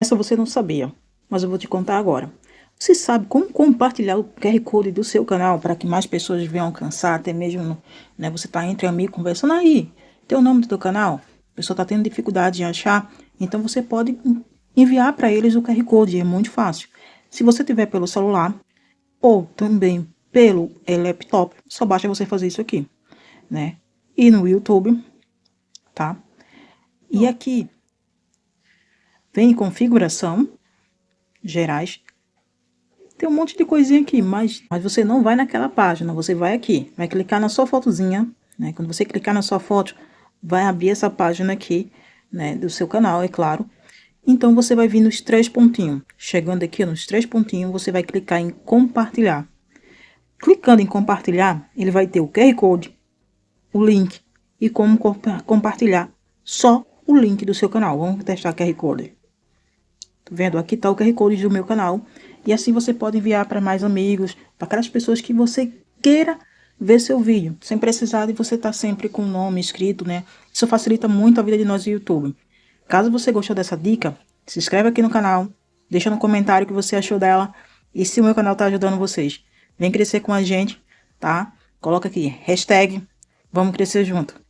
Essa você não sabia, mas eu vou te contar agora. Você sabe como compartilhar o QR Code do seu canal para que mais pessoas venham alcançar, até mesmo, né, você tá entre amigos conversando aí, tem o nome do teu canal, a pessoa tá tendo dificuldade de achar, então você pode enviar para eles o QR Code, é muito fácil. Se você tiver pelo celular ou também pelo laptop, só basta você fazer isso aqui, né? E no YouTube, tá? E aqui vem em configuração gerais. Tem um monte de coisinha aqui, mas você não vai naquela página, você vai aqui, vai clicar na sua fotozinha, né? Quando você clicar na sua foto, vai abrir essa página aqui, né, do seu canal, é claro. Então você vai vir nos três pontinhos. Chegando aqui nos três pontinhos, você vai clicar em compartilhar. Clicando em compartilhar, ele vai ter o QR Code, o link e como compartilhar só o link do seu canal. Vamos testar o QR Code. Tá vendo? Aqui está o QR Code do meu canal. E assim você pode enviar para mais amigos, para aquelas pessoas que você queira ver seu vídeo, sem precisar de você estar sempre com o nome escrito, né? Isso facilita muito a vida de nós do YouTube. Caso você gostou dessa dica, se inscreve aqui no canal, deixa no comentário o que você achou dela e se o meu canal está ajudando vocês. Vem crescer com a gente, tá? Coloca aqui, hashtag, vamos crescer junto.